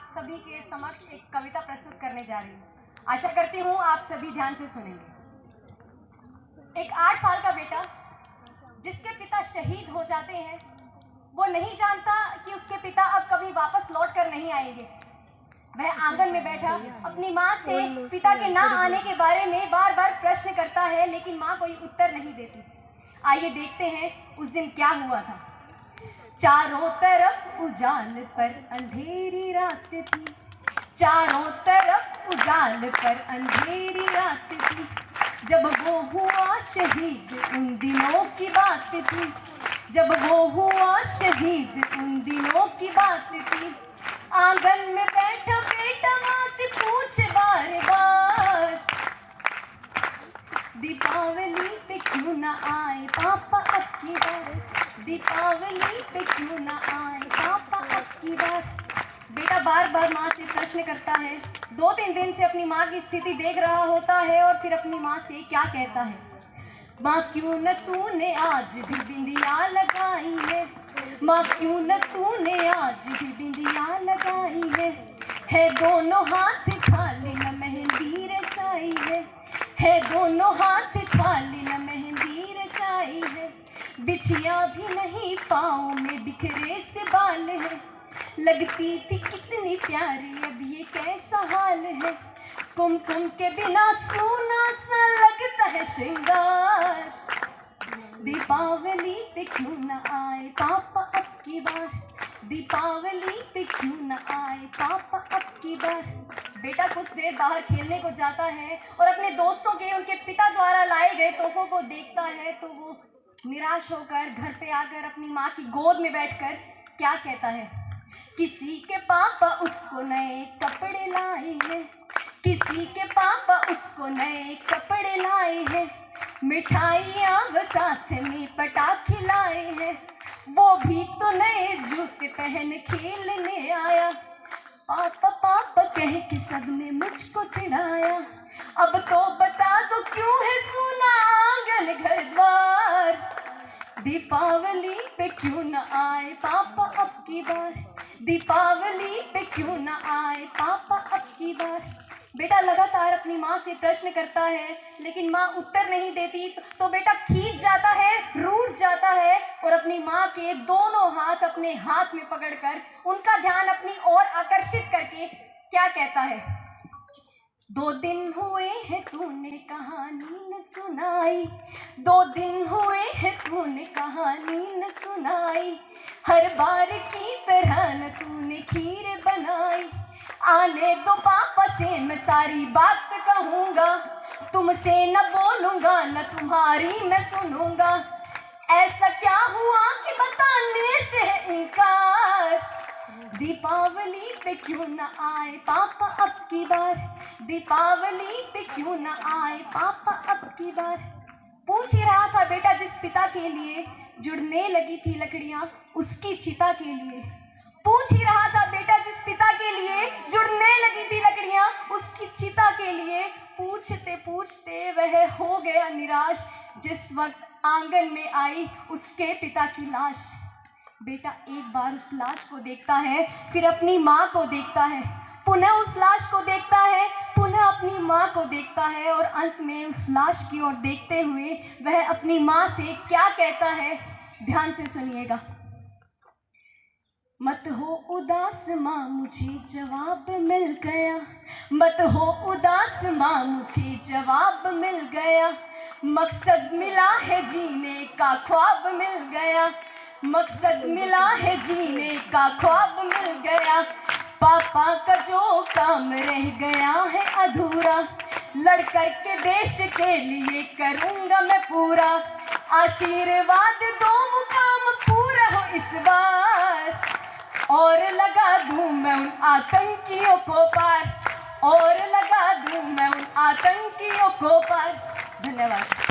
सभी के समक्ष एक कविता प्रस्तुत करने जा रही हूँ। आशा करती हूँ आप सभी ध्यान से सुनेंगे। एक 8 साल का बेटा जिसके पिता शहीद हो जाते हैं, वो नहीं जानता कि उसके पिता अब कभी वापस लौट कर नहीं आएंगे। वह आंगन में बैठा अपनी माँ से पिता के ना आने के बारे में बार बार प्रश्न करता है, लेकिन माँ कोई उत्तर नहीं देती। आइए देखते हैं उस दिन क्या हुआ था। चारों तरफ उजाल पर अंधेरी रात थी, चारों तरफ उजाल पर अंधेरी रात थी। जब वो हुआ शहीद उन दिनों की बात थी, जब वो हुआ शहीद उन दिनों की बात थी। आंगन में बैठा बेटा माँ से पूछे बार बार, दीपावली पे क्यों ना आए पापा अब की बार, दीपावली पे क्यों ना आए पापा अब की बार। बेटा बार बार माँ से प्रश्न करता है। 2-3 दिन से अपनी माँ की स्थिति देख रहा होता है और फिर अपनी माँ से क्या कहता है, माँ क्यों न तूने आज भी बिंदिया लगाई है, माँ क्यों न तूने आज भी बिंदिया लगाई है दोनों हाथ खाली न मेहंदी रचाई है दोनों हाथ खाली न मेहंदी रचाई है। बिछिया भी नहीं पाँव में बिखरे से बाल है, लगती थी कितनी प्यारी अब ये कैसा हाल है। कुमकुम के बिना सूना सा लगता है श्रृंगार, दीपावली पे क्यों न आए पापा अब की बार, दीपावली पे क्यों न आए पापा अब की बार। बेटा कुछ देर बाहर खेलने को जाता है और अपने दोस्तों के उनके पिता द्वारा लाए गए तोहफों को देखता है तो वो निराश होकर घर पे आकर अपनी माँ की गोद में बैठकर क्या कहता है, किसी के पापा उसको नए कपड़े लाए हैं, किसी के पापा उसको नए कपड़े लाए हैं, मिठाइयाँ व साथ में पटाखे लाए हैं, वो भी तो नए जूते पहन खेलने आया। पापा पापा कह के सबने मुझको चिढ़ाया, अब तो बता दो क्यों है सूना आंगन घर द्वार, दीपावली पे क्यों न आए पापा अब की बार, दीपावली पे क्यों न आए पापा अब की बार। बेटा लगातार अपनी माँ से प्रश्न करता है, लेकिन माँ उत्तर नहीं देती तो बेटा खींच जाता है, रूठ जाता है और अपनी माँ के दोनों हाथ अपने हाथ में पकड़कर उनका ध्यान अपनी ओर आकर्षित करके क्या कहता है, 2 दिन हुए हैं तूने कहानी न सुनाई, 2 दिन हुए हैं तूने कहानी न सुनाई, हर बार की तरह न तूने खीर बनाई। आने दो पापा से मैं सारी बात कहूँगा, तुमसे न बोलूँगा न तुम्हारी मैं सुनूँगा। ऐसा क्या हुआ कि बताने से है इनकार, दीपावली पे क्यों न आए पापा अब की बार, दीपावली पे क्यों न आए पापा अब की बार। पूछ ही रहा था बेटा जिस पिता के लिए जुड़ने लगी थी लकड़ियाँ उसकी चिता के लिए, पूछ ही रहा था बेटा जिस पिता के लिए जुड़ने लगी थी लकड़ियाँ उसकी चिता के लिए। पूछते पूछते वह हो गया निराश जिस वक्त आंगन में आई उसके पिता की लाश। बेटा एक बार उस लाश को देखता है, फिर अपनी माँ को देखता है, पुनः उस लाश को देखता है, पुनः अपनी माँ को देखता है और अंत में उस लाश की ओर देखते हुए वह अपनी माँ से क्या कहता है, ध्यान से सुनिएगा। मत हो उदास माँ मुझे जवाब मिल गया, मत हो उदास माँ मुझे जवाब मिल गया, मकसद मिला है जीने का ख्वाब मिल गया, मकसद मिला है जीने का ख्वाब मिल गया। पापा का जो काम रह गया है अधूरा, लड़ कर के देश के लिए करूँगा मैं पूरा, आशीर्वाद दो मुकाम पूरा हो इस बार, और लगा दूं मैं उन आतंकियों को पार, और लगा दूं मैं उन आतंकियों को पार। धन्यवाद।